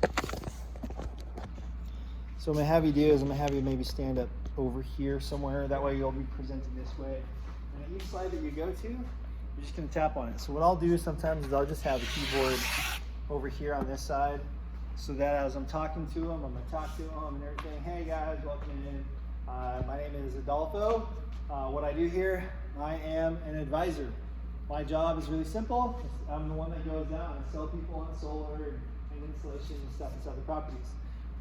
So what I'm going to have you do is I'm going to have you maybe stand up over here somewhere. That way you'll be presenting this way. And at each slide that you go to, you're just going to tap on it. So what I'll do sometimes is I'll just have the keyboard over here on this side, so that as I'm talking to them, I'm going to talk to them and everything. Hey guys, welcome in. My name is Adolfo. What I do here, I am an advisor. My job is really simple. I'm the one that goes out and sell people on solar and installation and stuff inside the properties.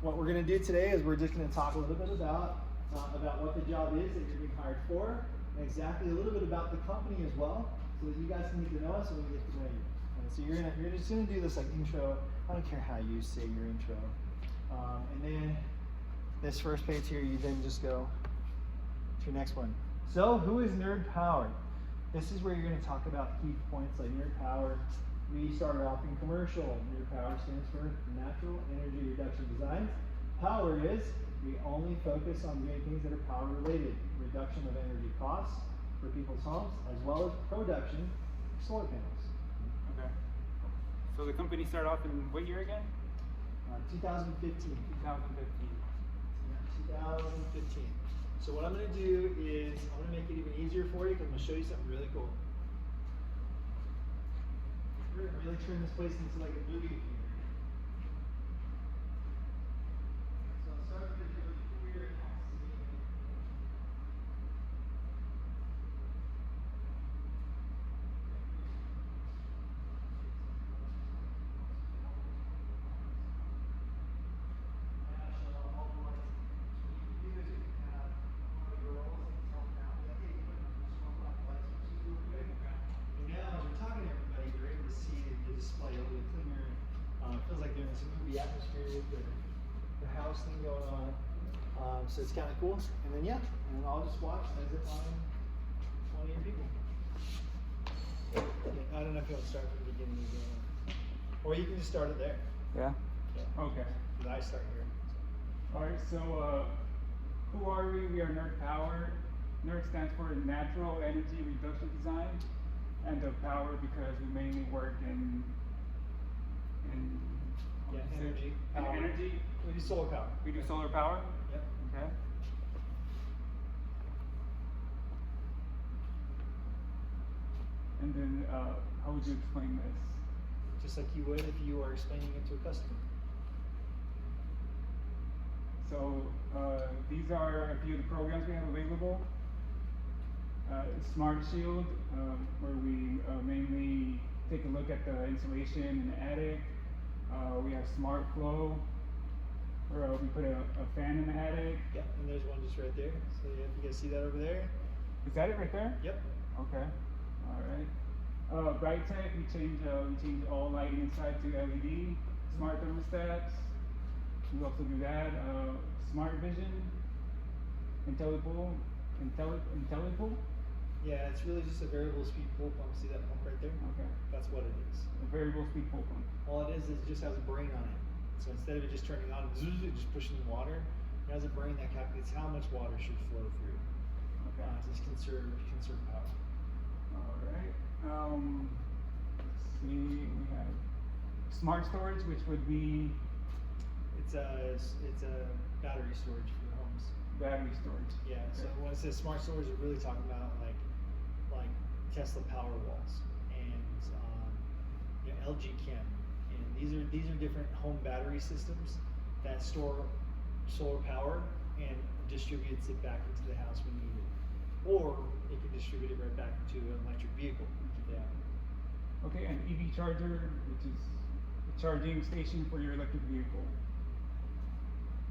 What we're going to do today is we're just going to talk a little bit about what the job is that you're being hired for, and exactly a little bit about the company as well, so that you guys can get to know us and we can get to know you. And so you're just going to do this like intro. I don't care how you say your intro. And then this first page here, you then just go to your next one. So who is Nerd Power? This is where you're going to talk about key points like Nerd Power. We started off in commercial. Nerd Power stands for Natural Energy Reduction Designs. Power is we only focus on doing things that are power related. Reduction of energy costs for people's homes, as well as production of solar panels. Okay. So the company started off in what year again? 2015. 2015. Yeah, 2015. So what I'm going to do is I'm going to make it even easier for you because I'm going to show you something really cool. We're going to really turn this place into like a movie theater. So I'll start with this really weird scene. Feels like they're in this movie atmosphere with the house thing going on. So it's kind of cool. And then, yeah, and I'll just watch as if I'm one of your people. I don't know if you want to start from the beginning again. Or you can just start it there. Yeah? Okay. Because I start here. Alright, so who are we? We are Nerd Power. Nerd stands for Natural Energy Reduction Design. And the power because we mainly work in energy. Energy. We do solar power. We do solar power? Yep. Okay. And then how would you explain this? Just like you would if you were explaining it to a customer. So these are a few of the programs we have available. Smart Shield, where we mainly take a look at the insulation in the attic. We have Smart Flow, where we put a fan in the attic. Yep, and there's one just right there. So yeah, you guys see that over there? Is that it right there? Yep. Okay. All right. Bright Tech, we change all lighting inside to LED. Smart thermostats, we also do that. Smart Vision, Intellipool. Yeah, it's really just a variable speed pool pump. See that pump right there? Okay. That's what it is. A variable speed pool pump. All it is it just has a brain on it. So instead of it just turning on, just pushing the water, it has a brain that calculates how much water should flow through. Okay. Just conserve power. All right. Let's see. We have Smart Storage, which would be. It's a battery storage for your homes. Battery storage. Yeah. Okay. So when it says smart storage, we're really talking about like Tesla power walls and LG Chem, and these are different home battery systems that store solar power and distributes it back into the house when needed, or it can distribute it right back into an electric vehicle. Yeah. Okay, and EV charger, which is a charging station for your electric vehicle.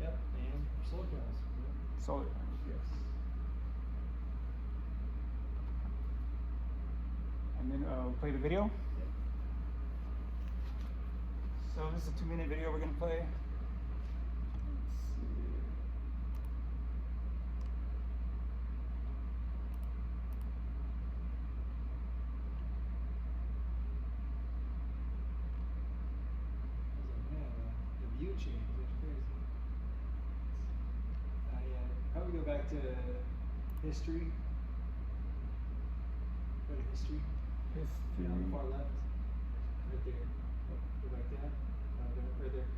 Yep, and solar panels. Yep. Solar panels, yes. And then we'll play the video. Yep. So this is a 2-minute video we're gonna play. Let's see. The view change, that's crazy. How do we go back to history? Go to history. History. On the far left. Right there. Go back down. Right there.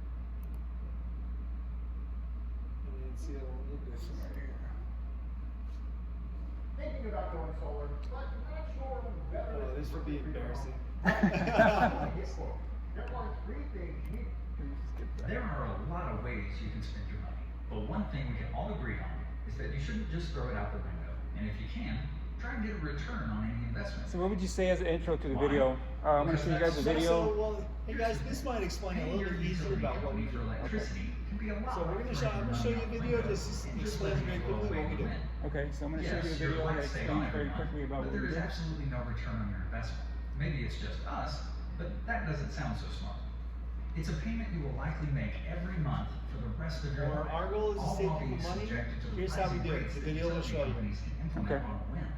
thinking about going solar, but not sure whether Oh, this would be embarrassing. There are three things you need. There are a lot of ways you can spend your money, but one thing we can all agree on is that you shouldn't just throw it out the window. And if you can, try and get a return on any investment. So what would you say as an intro to the video? I'm going to show you guys the video. So, well, hey guys, this might explain a Paying little your bit easier utility about what we company do. for electricity can be a lot. So I'm gonna show you a video just explains very quickly what we do. Okay, so I'm going to show you a Yes, video your that lights stay explains on very every quickly month, about but what we there is do. absolutely no return on your investment. Maybe it's just us, but that doesn't sound so smart. It's a payment you will likely make every month for the rest of your life. Our goal is to all save while people being money. subjected to the Here's how we rising do it. rates The that video will utility show you. companies can implement Okay. on a whim.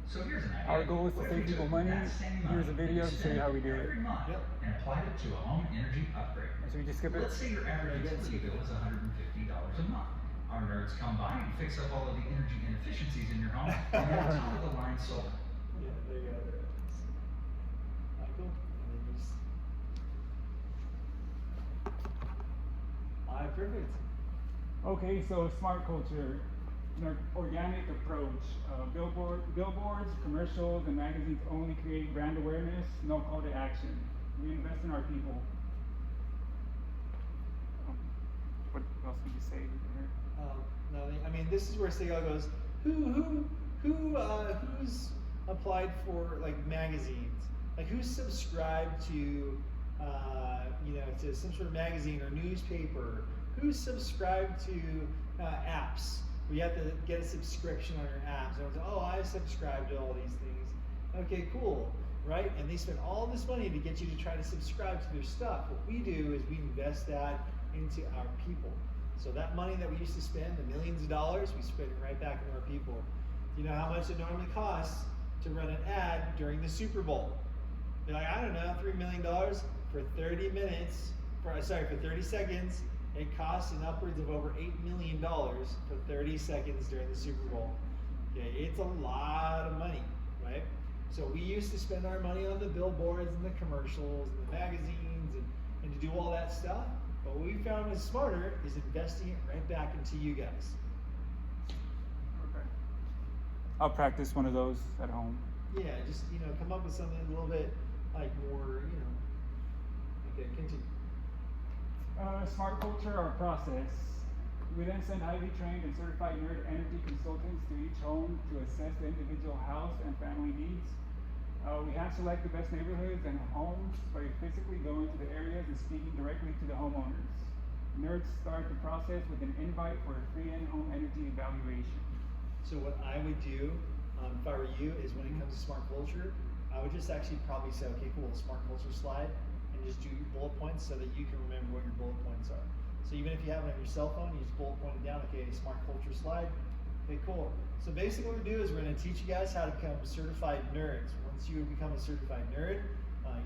So here's an idea. Our goal is to What if save we people took money. that same Here's a money video that to you show you how we do spend it. every month Yep. and applied it to a home energy upgrade. So we just skip it. Let's say your average utility bill is $150 a month. Our nerds come by and fix up all of the energy inefficiencies in your home and have top of the line solar. Yeah, there you go. There it is. Michael, and then you just. Alright, perfect. Okay, so smart culture, an organic approach. Billboards, commercials, and magazines only create brand awareness, no call to action. We invest in our people. What else would you say here? No, I mean this is where Segal goes. Who's applied for like magazines? Like who's subscribed to, to some sort of magazine or newspaper? Who's subscribed to apps? We have to get a subscription on your apps. And it's, oh, I subscribe to all these things. Okay, cool, right? And they spend all this money to get you to try to subscribe to their stuff. What we do is we invest that into our people. So that money that we used to spend, the millions of dollars, we spend it right back into our people. Do you know how much it normally costs to run an ad during the Super Bowl? They're like, I don't know, $3 million for 30 minutes, for 30 seconds. It costs an upwards of over $8 million for 30 seconds during the Super Bowl. Okay, it's a lot of money, right? So we used to spend our money on the billboards and the commercials and the magazines and to do all that stuff. But what we found is smarter is investing it right back into you guys. Okay. I'll practice one of those at home. Yeah, just come up with something a little bit like more, Okay, continue. Smart culture, our process. We then send highly trained and certified nerd energy consultants to each home to assess the individual house and family needs. We hand select the best neighborhoods and homes by physically going to the areas and speaking directly to the homeowners. Nerds start the process with an invite for a free in-home energy evaluation. So what I would do, if I were you, is when it comes to smart culture, I would just actually probably say, okay, cool, smart culture slide, and just do bullet points so that you can remember what your bullet points are. So even if you have it on your cell phone, you just bullet point it down, okay, smart culture slide, okay, cool. So basically what we do is we're gonna teach you guys how to become certified nerds. Once you become a certified nerd,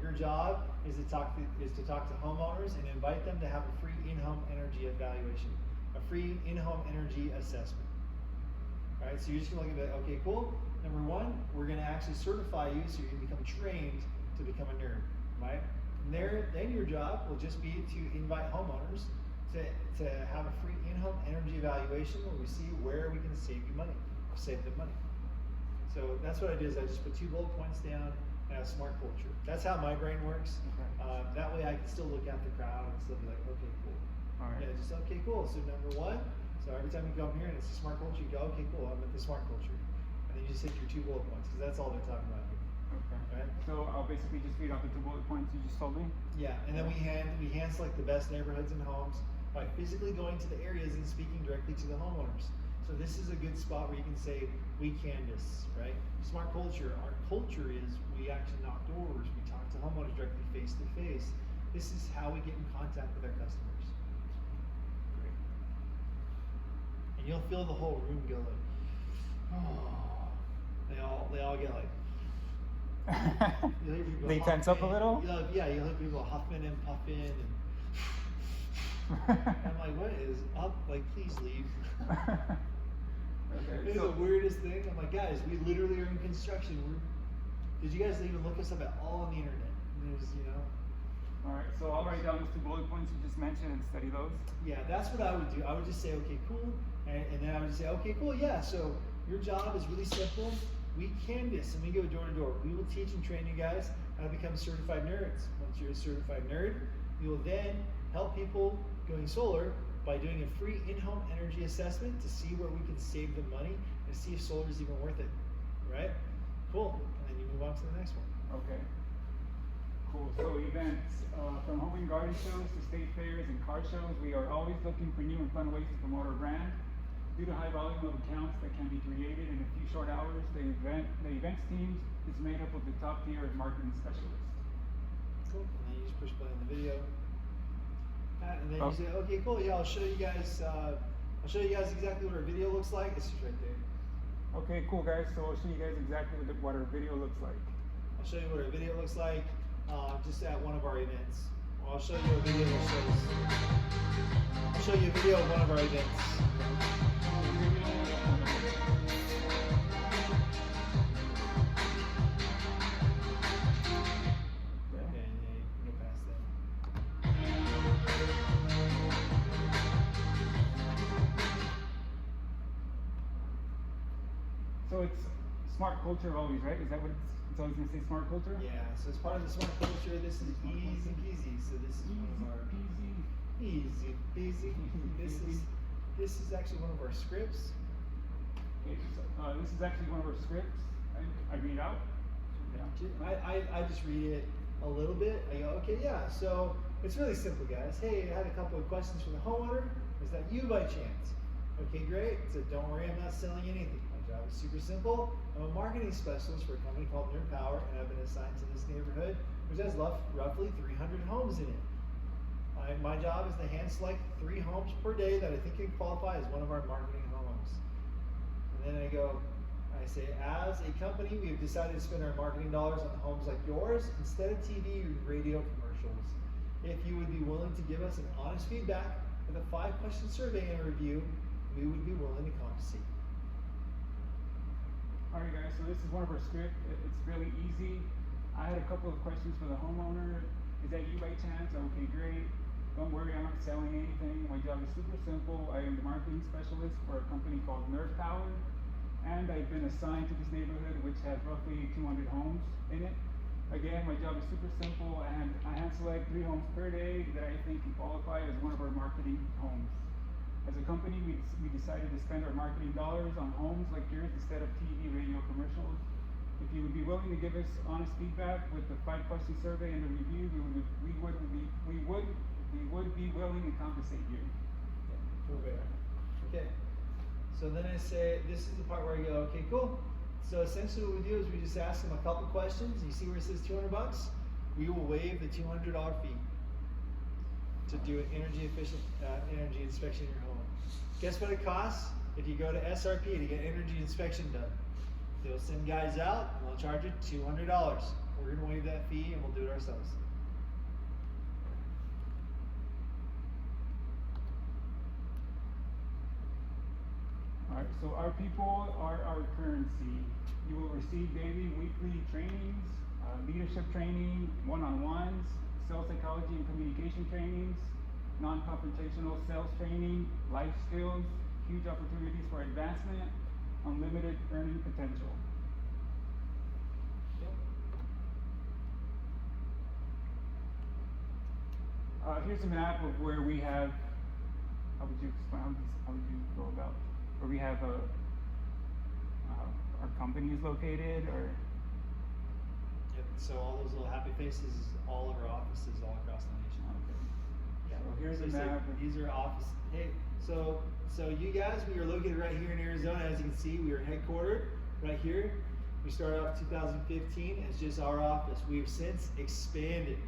your job is to talk to homeowners and invite them to have a free in-home energy evaluation, a free in-home energy assessment. All right, so you're just gonna look at it, okay, cool. Number one, we're gonna actually certify you so you can become trained to become a nerd, right? And then your job will just be to invite homeowners to have a free in-home energy evaluation where we see where we can save you money, or save them money. So that's what I did is I just put 2 bullet points down and have smart culture. That's how my brain works. Okay. That way I can still look at the crowd and still be like, okay, cool. All right. Yeah, just okay, cool. So number one, so every time you come here and it's a smart culture, you go, okay, cool, I'm at the smart culture. And then you just hit your 2 bullet points because that's all they're talking about here. Okay. Right? So I'll basically just read off the 2 bullet points you just told me. Yeah, and then we hand select the best neighborhoods and homes by physically going to the areas and speaking directly to the homeowners. So this is a good spot where you can say, we canvas, right? Smart culture, our culture is we actually knock doors, we talk to homeowners directly face to face. This is how we get in contact with our customers. Great. And you'll feel the whole room go like, oh. They all get like, you'll hear people They tense up a huffing. little? You'll hear people huffing and puffing and I'm like, what is up? Like, please leave. Okay, It's the weirdest thing. I'm like, guys, we literally are in construction. Did you guys even look us up at all on the internet? And there's, All right, so I'll write down those 2 bullet points you just mentioned and study those. Yeah, that's what I would do. I would just say, okay, cool. And then I would just say, okay, cool, yeah. So your job is really simple. We canvas and we go door to door. We will teach and train you guys how to become certified nerds. Once you're a certified nerd, we will then help people going solar by doing a free in-home energy assessment to see where we can save them money and see if solar is even worth it. Right? Cool. And then you move on to the next one. Okay. Cool. So events, from home and garden shows to state fairs and car shows, we are always looking for new and fun ways to promote our brand. Due to high volume of accounts that can be created in a few short hours, the events team is made up of the top tier marketing specialists. Cool. And then you just push play on the video. And then you say, okay, cool. Yeah, I'll show you guys. I'll show you guys exactly what our video looks like. This is right there. Okay, cool, guys. So I'll show you guys exactly what our video looks like. I'll show you what our video looks like just at one of our events. Well, I'll show you a video that shows. I'll show you a video of one of our events. Okay, yeah, you can go past that. So it's smart culture always, right? Is that what it's always going to say, smart culture? Yeah, so as part of the smart culture, this is easy peasy. So this is one of our easy peasy. This is actually one of our scripts. Okay, so, this is actually one of our scripts. I read out. Yeah. I just read it a little bit. I go, okay, yeah. So it's really simple, guys. Hey, I had a couple of questions from the homeowner. Is that you by chance? Okay, great. So don't worry, I'm not selling anything. My job is super simple. I'm a marketing specialist for a company called Nerd Power, and I've been assigned to this neighborhood, which has roughly 300 homes in it. My job is to hand select 3 homes per day that I think can qualify as one of our marketing homes. And then I say, as a company, we have decided to spend our marketing dollars on homes like yours instead of TV or radio commercials. If you would be willing to give us an honest feedback with a 5-question survey and a review, we would be willing to compensate. Alright guys, so this is one of our scripts. It's really easy. I had a couple of questions for the homeowner. Is that you by chance? Okay, great. Don't worry, I'm not selling anything. My job is super simple. I am the marketing specialist for a company called Nerd Power. And I've been assigned to this neighborhood, which has roughly 200 homes in it. Again, my job is super simple, and I hand select 3 homes per day that I think can qualify as one of our marketing homes. As a company, we decided to spend our marketing dollars on homes like yours instead of TV, radio commercials. If you would be willing to give us honest feedback with the 5-question survey and a review, we would be willing to compensate you. Okay. So then I say, this is the part where I go, okay, cool. So essentially what we do is we just ask them a couple questions. You see where it says $200? We will waive the $200 fee to do an energy inspection in your home. Guess what it costs if you go to SRP to get energy inspection done? They'll send guys out and they'll charge you $200. We're gonna waive that fee and we'll do it ourselves. Alright, so our people are our currency. You will receive daily, weekly trainings, leadership training, one-on-ones, sales psychology and communication trainings, non-confrontational sales training, life skills, huge opportunities for advancement, unlimited earning potential. Here's a map of where we have, how would you go about, where we have our company is located, or? Yep, so all those little happy faces is all of our offices all across the nation. Okay. Yeah. So here's a map. These are office. Hey, so you guys, we are located right here in Arizona. As you can see, we are headquartered right here. We started off 2015 as just our office. We have since expanded,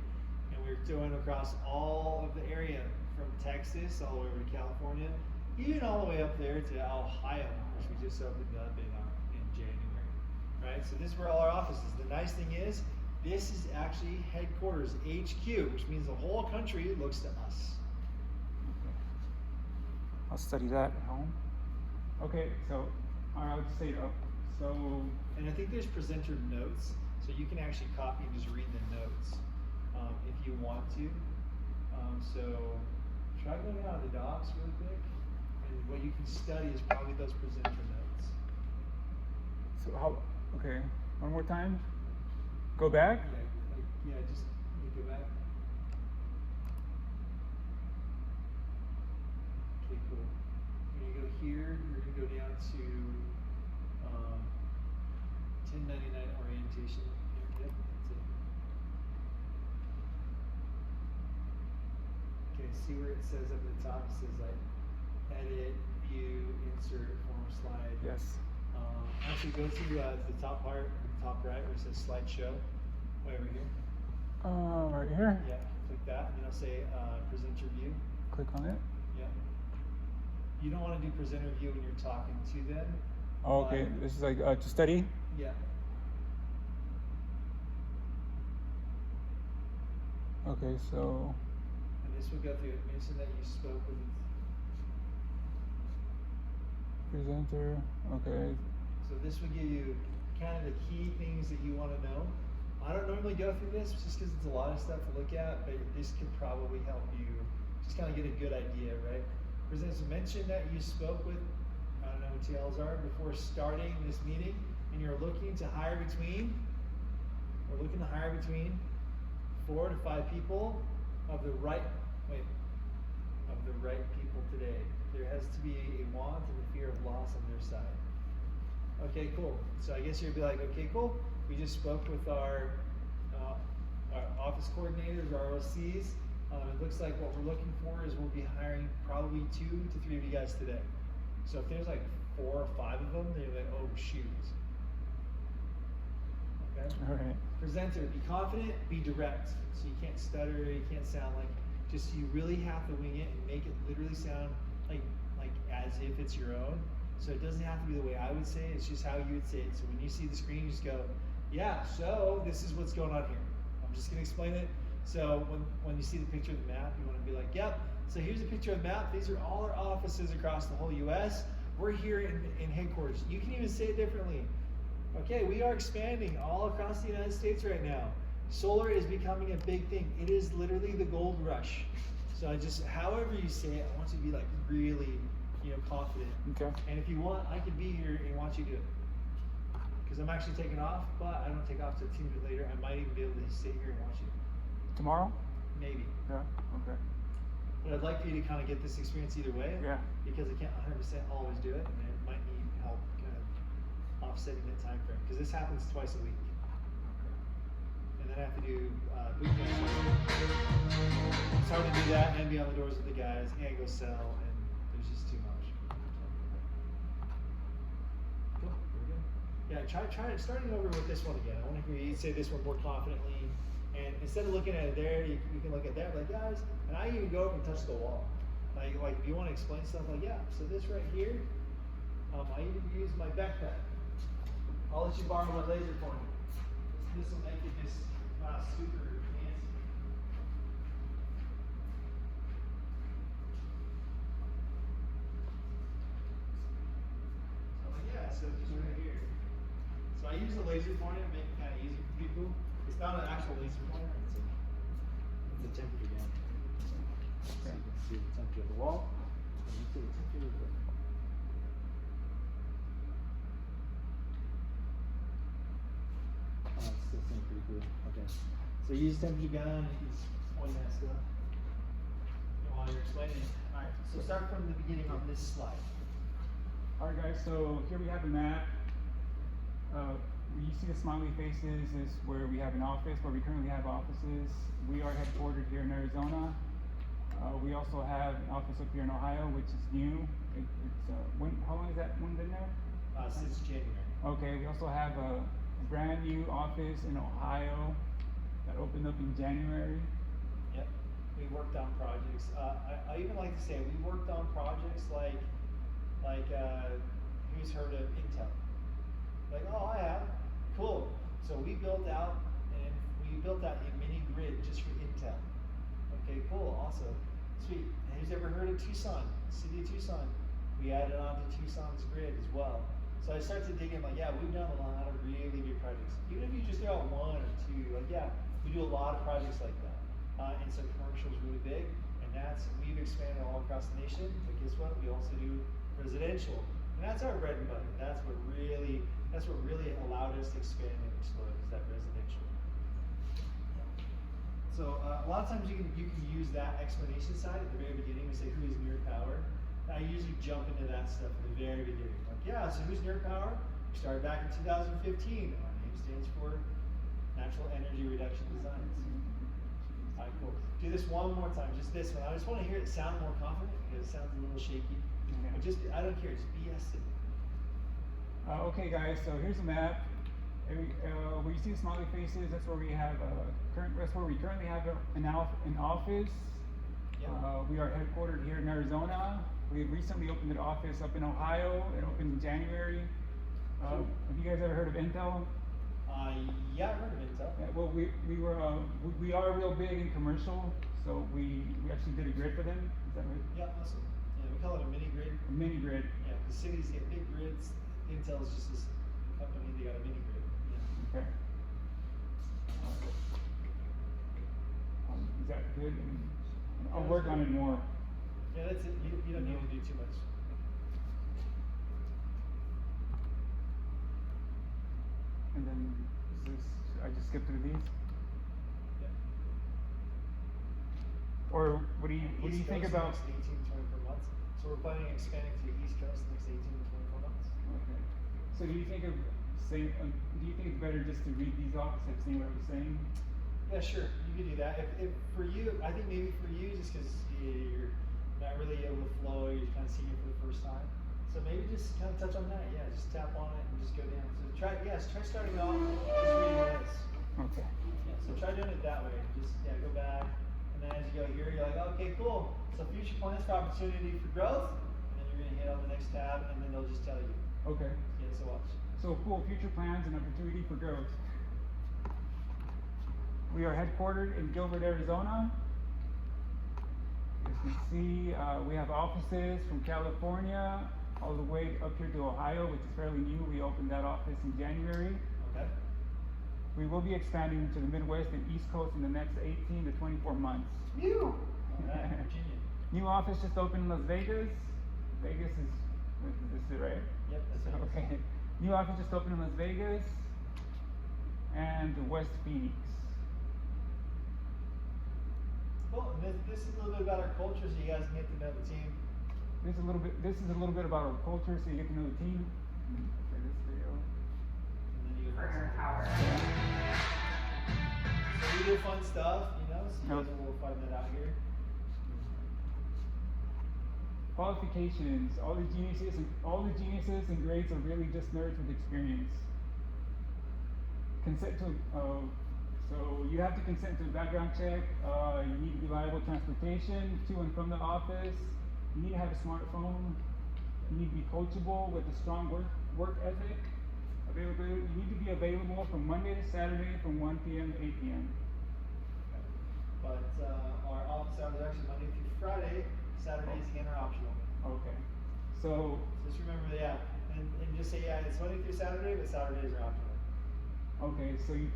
and we're going across all of the area from Texas all the way over to California, even all the way up there to Ohio, which we just opened up in January. Right. So this is where all our offices. The nice thing is, this is actually headquarters, HQ, which means the whole country looks to us. I'll study that at home. Okay, so I would say so. And I think there's presenter notes, so you can actually copy and just read the notes if you want to. So try going out of the docs really quick, and what you can study is probably those presenter notes. So how? Okay, one more time. Go back. Yeah, just go back. Okay, cool. When you go here, you're gonna go down to 1099 orientation. Yep, that's it. Okay, see where it says up at the top, it says like edit, view, insert, form slide. Yes. Actually go to the top part, top right where it says slideshow, way over here. Right here. Yeah, click that, and it'll say present your view. Click on it. Yeah. You don't want to do presenter view when you're talking to them. Oh, okay. This is like to study. Yeah. Okay, so. And this will go through it. Mention that you spoke with. Presenter. Okay. So this will give you kind of the key things that you want to know. I don't normally go through this just because it's a lot of stuff to look at, but this could probably help you just kind of get a good idea, right? Presenters, mention that you spoke with, I don't know what TLs are, before starting this meeting, and you're looking to hire between, 4 to 5 people of the right people today. There has to be a want and a fear of loss on their side. Okay, cool. So I guess you'd be like, okay, cool. We just spoke with our office coordinators, our OCs. It looks like what we're looking for is we'll be hiring probably 2 to 3 of you guys today. So if there's like 4 or 5 of them, they're like, oh shoot. Okay. All right. Presenter, be confident, be direct. So you can't stutter, you can't sound like. Just you really have to wing it and make it literally sound like as if it's your own. So it doesn't have to be the way I would say it, it's just how you would say it. So when you see the screen, you just go, yeah, so this is what's going on here. I'm just gonna explain it. So when you see the picture of the map, you wanna be like, yep, so here's a picture of the map. These are all our offices across the whole US. We're here in headquarters. You can even say it differently. Okay, we are expanding all across the United States right now. Solar is becoming a big thing. It is literally the gold rush. So I just, however you say it, I want you to be like really, confident. Okay. And if you want, I could be here and watch you do it. Because I'm actually taking off, but I don't take off till 2 minutes later. I might even be able to sit here and watch you. Tomorrow? Maybe. Yeah. Okay. But I'd like for you to kind of get this experience either way. Yeah. Because I can't 100% always do it, and it might need help kind of offsetting that time frame. Because this happens twice a week. And then I have to do boot camp. It's hard to do that and be on the doors with the guys and go sell, and there's just too much. Cool, very good. Yeah, try starting over with this one again. I want to hear you say this one more confidently. And instead of looking at it there, you can look at that, like, guys, and I even go over and touch the wall. Like if you want to explain stuff, like, yeah, so this right here, I even use my backpack. I'll let you borrow my laser pointer. This will make it just super fancy. So like, yeah, so just right here. So I use the laser pointer to make it kind of easy for people. It's not an actual laser pointer, it's a temperature gun. So you can see the temperature of the wall, and you see the temperature of the room. Oh, it still seems pretty cool. Okay. So you use temperature gun, you can just point that stuff while you're explaining it. Alright, so start from the beginning on this slide. Alright guys, so here we have the map. You see the smiley faces is where we have an office, where we currently have offices. We are headquartered here in Arizona. We also have an office up here in Ohio, which is new. How long has that one been there? Since January. Okay, we also have a brand new office in Ohio that opened up in January. Yep, we worked on projects. I even like to say we worked on projects like who's heard of Intel? Like, oh, I have. Cool. So we built out a mini grid just for Intel. Okay, cool, awesome, sweet. And who's ever heard of Tucson? City of Tucson. We added on to Tucson's grid as well. So I started to dig in, like, yeah, we've done a lot of really big projects. Even if you just throw out 1 or 2, like, yeah, we do a lot of projects like that. And so commercial is really big, and we've expanded all across the nation, but guess what? We also do residential. And that's our bread and butter. That's what really That's what really allowed us to expand and explode, is that residential. So a lot of times you can use that explanation side at the very beginning. We say who is near power. I usually jump into that stuff in the very beginning. Like, yeah, so who's near power? We started back in 2015. Our name stands for Natural Energy Reduction Designs. All right, cool. Do this one more time, just this one. I just want to hear it sound more confident because it sounds a little shaky. But just, I don't care, just BS it. Okay, guys. So here's a map. Where you see the smiley faces, that's where we have that's where we currently have an office. Yep. We are headquartered here in Arizona. We recently opened an office up in Ohio. It opened in January. Have you guys ever heard of Intel? Yeah, I've heard of Intel. Yeah, well, we are real big in commercial, so we actually did a grid for them. Is that right? Yeah, awesome. Yeah, we call it a mini grid. A mini grid. Yeah, the cities get big grids. Intel is just this company, they got a mini grid. Yeah. Okay. Is that good? I'll Yeah, work that's on good. it more. Yeah, that's it. You don't need to do too much. And then is this, I just skip through these? Yeah. Or what do you East think Coast about? the next 18 to 24 months. So we're planning on expanding to the East Coast the next 18 to 24 months. Okay. So do you think it's better just to read these off instead of seeing what I was saying? Yeah, sure. You could do that. If for you, I think maybe for you, just because you're not really able to flow, you're kind of seeing it for the first time. So maybe just kind of touch on that. Yeah, just tap on it and just go down. So try starting off just reading this. Okay. Yeah, so try doing it that way. Just go back, and then as you go here, you're like, okay, cool. So future plans for opportunity for growth, and then you're gonna hit on the next tab, and then they'll just tell you. Okay. Yeah, so watch. So cool, future plans and opportunity for growth. We are headquartered in Gilbert, Arizona. As you can see, we have offices from California all the way up here to Ohio, which is fairly new. We opened that office in January. Okay. We will be expanding to the Midwest and East Coast in the next 18 to 24 months. All right, Virginia. New office just opened in Las Vegas. Vegas is, this is it, right? Yep, that's it. Okay. New office just opened in Las Vegas and West Phoenix. Cool. And this is a little bit about our culture, so you guys can get to know the team. This is a little bit about our culture, so you get to know the team. For this video. And then you For your power. So we do fun stuff, you know, so you guys Okay. will find that out here. Qualifications. All the geniuses and greats are really just nerds with experience. Consent to so you have to consent to a background check. You need reliable transportation to and from the office. You need to have a smartphone. You need to be coachable with a strong work ethic. Availability. You need to be available from Monday to Saturday from 1 p.m. to 8 p.m. But our office hours are actually Monday through Friday. Saturdays again are optional. Okay. So Just remember that, and just say, yeah, it's Monday through Saturday, but Saturdays are optional. okay, so you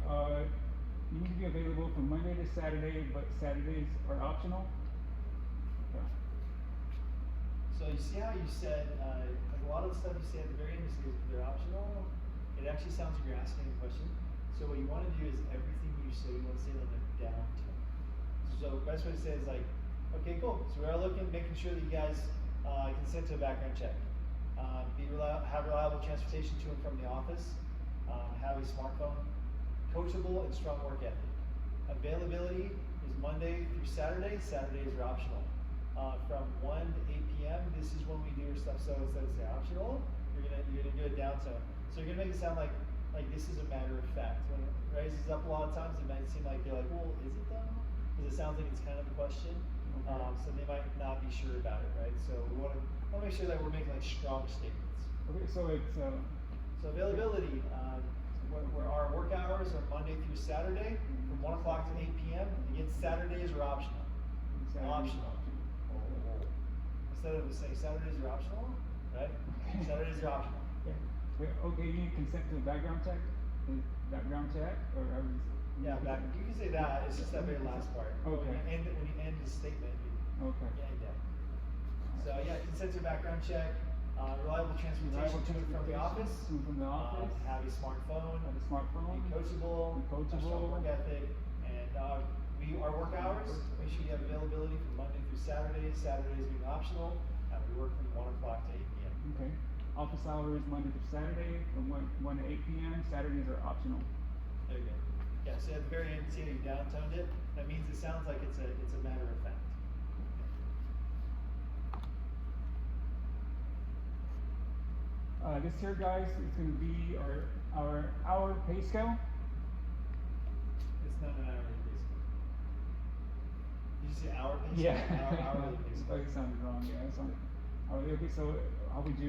need to be available from Monday to Saturday, but Saturdays are optional. Okay. So you see how you said, like a lot of the stuff you say at the very end is they're optional. It actually sounds like you're asking a question. So what you want to do is everything you say, you want to say it in a downturn. So the best way to say it is like, okay, cool. So we are making sure that you guys consent to a background check. Have reliable transportation to and from the office. Have a smartphone. Coachable and strong work ethic. Availability is Monday through Saturday. Saturdays are optional. From 1 to 8 p.m. This is when we do our stuff. So instead of say optional, you're gonna do a downtone. So you're gonna make it sound like this is a matter of fact. When it raises up a lot of times, it might seem like they're like, well, is it though? Because it sounds like it's kind of a question. So they might not be sure about it, right? So we want to make sure that we're making like strong statements. Okay, so it's So availability, where our work hours are Monday through Saturday from 1 o'clock to 8 p.m. Again, Saturdays are optional. Optional. Instead of saying Saturdays are optional, right? Saturdays are optional. Okay, you need consent to a background check? Background check? Or how is it? Yeah, you can say that. It's just that very last part. Okay. When you end the statement, you Okay. end that. So yeah, consent to a background check. Reliable transportation to and from the office. To and from the office. Have a smartphone. Have a smartphone. Be coachable. Be coachable. Strong work ethic. And our work hours, make sure you have availability from Monday through Saturdays. Saturdays being optional. We work from 1 o'clock to 8 p.m. Okay. Office hours Monday through Saturday from 1 to 8 p.m. Saturdays are optional. There you go. Yeah, so at the very end, see how you downtoned it? That means it sounds like it's a matter of fact. This here, guys, is going to be our hour pay scale. It's not an hourly pay scale. Did you say hour pay scale? Yeah. Hourly pay scale. It sounded wrong. Yeah, it sounded hourly. Okay, so how would I?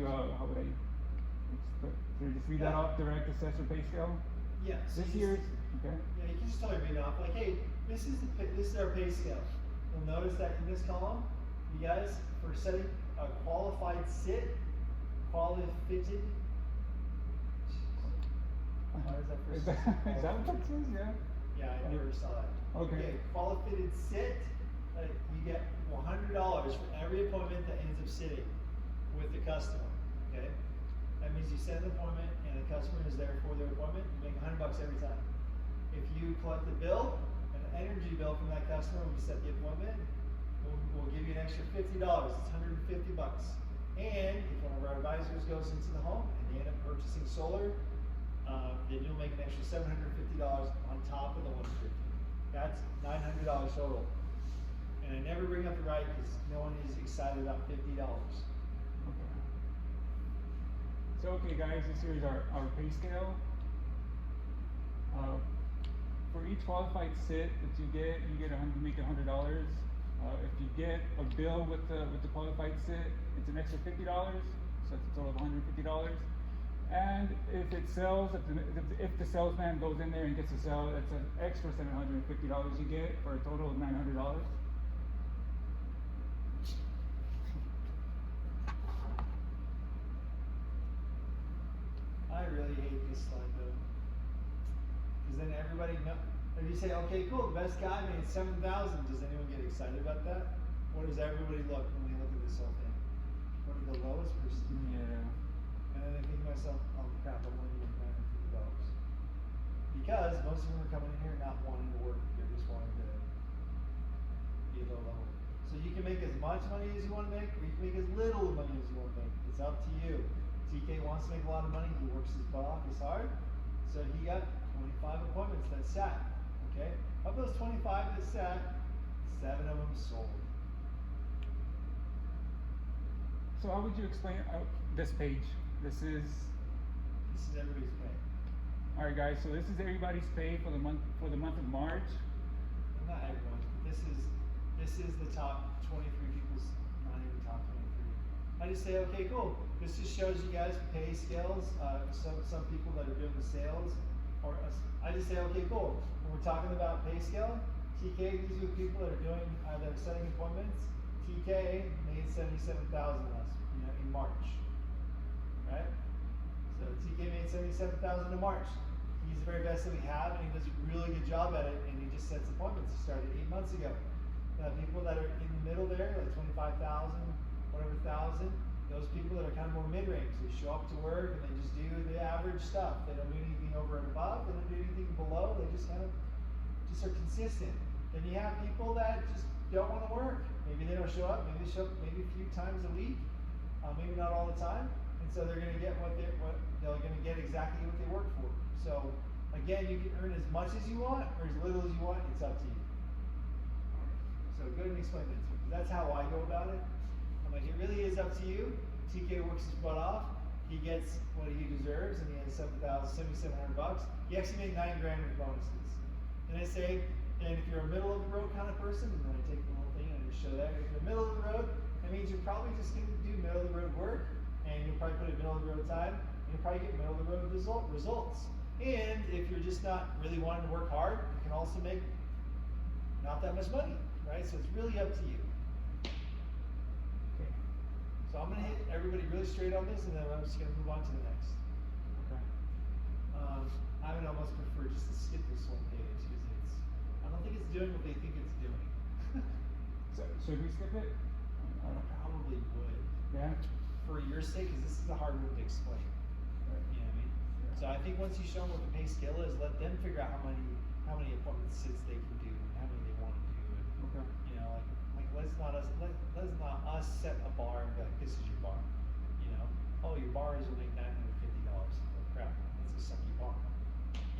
So just read that Yeah. off. Direct assessor pay scale. Yeah. So This you year's just- okay. Yeah, you can just totally read it off. Like, hey, this is our pay scale. You'll notice that in this column, you guys, for setting a qualified sit, qualified. Why is that Is first? that what that says? Yeah. Yeah, I never saw that. Okay. Qualified sit, you get $100 for every appointment that ends up sitting with the customer. Okay, that means you set an appointment and the customer is there for their appointment. You make $100 every time. If you collect a bill, an energy bill from that customer when you set the appointment, we'll give you an extra $50. It's $150. And if one of our advisors goes into the home and they end up purchasing solar, then you'll make an extra $750 on top of the $150. That's $900 total. And I never bring up the right because no one is excited about $50. Okay. So okay, guys, this here is our pay scale. For each qualified sit that you make $100. If you get a bill with the qualified sit, it's an extra $50. So that's a total of $150. And if it sells, if the salesman goes in there and gets a sale, that's an extra $750 you get for a total of $900. I really hate this slide though. Because then everybody if you say, okay, cool, the best guy made 7,000, does anyone get excited about that? What does everybody look when they look at this whole thing? What did the lowest person do? Yeah. And then I think to myself, oh crap, I'm only getting $950. Because most of them are coming in here not wanting to work, they're just wanting to be low level. So you can make as much money as you want to make, or you can make as little money as you want to make. It's up to you. TK wants to make a lot of money, he works his butt off, he's hard. So he got 25 appointments that sat. Okay? Of those 25 that sat, 7 of them sold. So how would you explain this page? This is everybody's pay. all right, guys. So this is everybody's pay for the month of March. Not everyone's, but this is the top 23 people's, not even top 23. I just say, okay, cool. This just shows you guys pay scales. Some people that are doing the sales, or I just say, okay, cool. When we're talking about pay scale, TK, these are the people that are doing, that are setting appointments. TK made 77,000 in March, right? So TK made 77,000 in March. He's the very best that we have, and he does a really good job at it. And he just sets appointments. He started 8 months ago. People that are in the middle there, like 25,000, whatever thousand. Those people that are kind of more mid-range, they show up to work and they just do the average stuff. They don't do anything over and above. They don't do anything below. They just kind of are consistent. Then you have people that just don't want to work. Maybe they don't show up. Maybe they show up maybe a few times a week. Maybe not all the time. And so they're going to get what they're going to get exactly what they work for. So again, you can earn as much as you want or as little as you want. It's up to you. So go ahead and explain that to me. That's how I go about it. I'm like, it really is up to you. TK works his butt off. He gets what he deserves, and he has $7,700. He actually made $9 grand with bonuses. And I say, and if you're a middle of the road kind of person, and then I take the whole thing and I just show that. If you're middle of the road, that means you're probably just going to do middle of the road work, and you'll probably put in middle of the road time, and you'll probably get middle of the road results. And if you're just not really wanting to work hard, you can also make not that much money, right? So it's really up to you. Okay. So I'm going to hit everybody really straight on this, and then I'm just going to move on to the next. Okay. I would almost prefer just to skip this whole page because I don't think it's doing what they think it's doing. So should we skip it? I probably would. Yeah. For your sake, because this is a hard one to explain. Right. You know what I mean? So I think once you show them what the pay scale is, let them figure out how many appointment sits they can do, and how many they want to do, and Okay. you know, like let's not us set a bar and be like, this is your bar. You know, oh, your bar is will make $950. Oh crap, that's a sucky bar.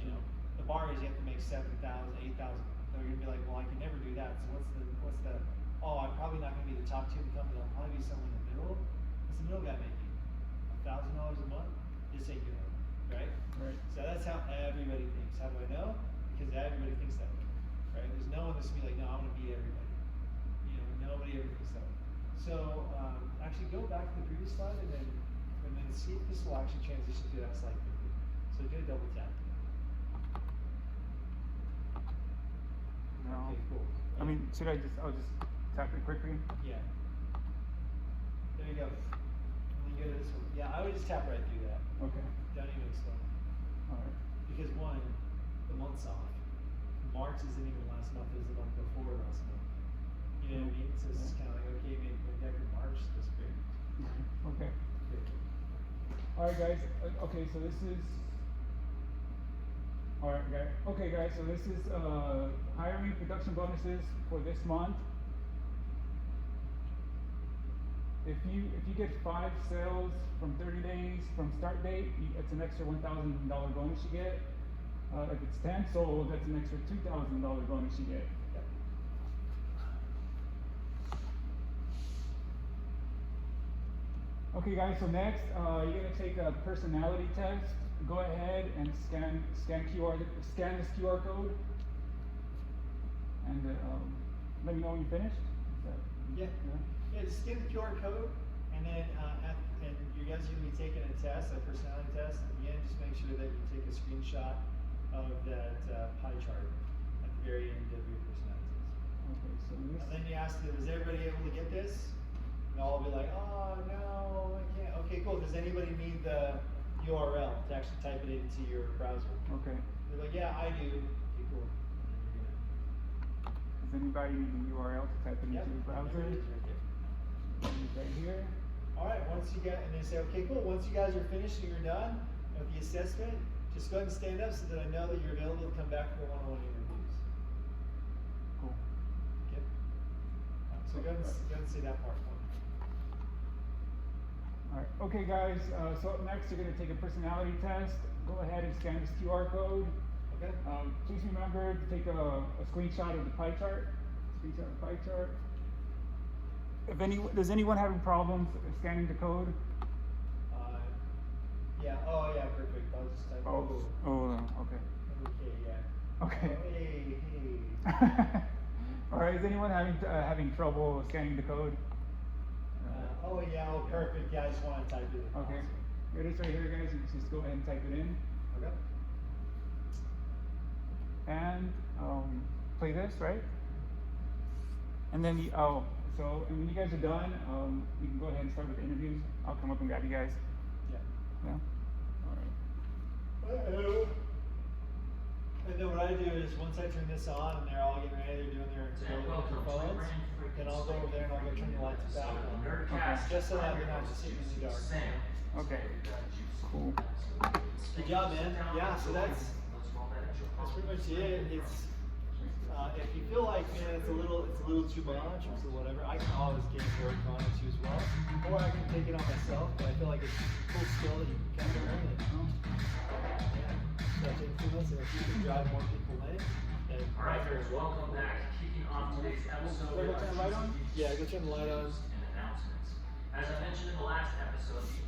You know, the bar is you have to make 7,000, 8,000. They're gonna be like, well, I can never do that. So what's the? Oh, I'm probably not gonna be the top 2 in the company. I'll probably be somewhere in the middle. What's the middle guy making? $1,000 a month? This ain't good, right? Right. So that's how everybody thinks. How do I know? Because everybody thinks that way, right? There's no one that's gonna be like, no, I'm gonna beat everybody. You know, nobody ever thinks that way. So actually, go back to the previous slide and then see if this will actually transition to that slide quickly. So do a double tap. No. Okay, cool. I mean, I'll just tap it quickly? Yeah. There you go. And then go to this one. Yeah, I would just tap right through that. Okay. Don't even explain. Alright. Because one, the month's off. March isn't even last month, it was the month before last month. You know what I mean? So it's just kind of like, okay, maybe after March, that's great. Okay. Good. Alright guys, okay, so this is alright guys. Okay guys, so this is hiring production bonuses for this month. If you get 5 sales from 30 days from start date, it's an extra $1,000 bonus you get. If it's 10 sold, that's an extra $2,000 bonus you get. Yep. Okay guys, so next you're gonna take a personality test. Go ahead and scan this QR code, and let me know when you're finished. Yeah. Yeah, just scan the QR code, and then and you guys are gonna be taking a test, a personality test. At the end, just make sure that you take a screenshot of that pie chart at the very end of your personality test. Okay, so this. And then you ask them, is everybody able to get this? And they'll all be like, oh no, I can't. Okay, cool. Does anybody need the URL to actually type it into your browser? Okay. They're like, yeah, I do. Okay, cool. And then you're Does anybody need the URL to type it gonna, into the browser? there it is right there. It's right here. All right, once you get, and they say, okay, cool. Once you guys are finished and you're done with the assessment, just go ahead and stand up so that I know that you're available to come back for one-on-one interviews. Cool. Okay. So go ahead and say that part for me. Alright, okay guys, so up next you're going to take a personality test. Go ahead and scan this QR code. Okay. Please remember to take a screenshot of the pie chart. Does anyone having problems scanning the code? Yeah, oh yeah, perfect. I'll just type Okay. Okay, yeah. Okay. Oh, hey. Alright, is anyone having trouble scanning the code? Oh yeah, oh perfect. Yeah, I just want to type it in. Okay. Here it is right here, guys. You just go ahead and type it in. Okay. And play this, right? And then so when you guys are done, we can go ahead and start with the interviews. I'll come up and grab you guys. Yeah. Yeah. All right. And then what I do is once I turn this on and they're all getting ready, they're doing their phones, then I'll go over there and I'll go turn the lights back on. Okay. Just so that they're not just sitting in the dark. Okay. Cool. Good job, man. Yeah, so that's pretty much it. It's if you feel like, man, it's a little too much or so whatever, I can always get work on it too as well. Or I can take it on myself, but I feel like it's a cool skill that you can kind of learn it. Yeah, influence, and if you can drive more people in, then Alright, friends, welcome back. Kicking off today's episode with our Yeah, go turn the light on. and announcements. As I mentioned in the last episode, the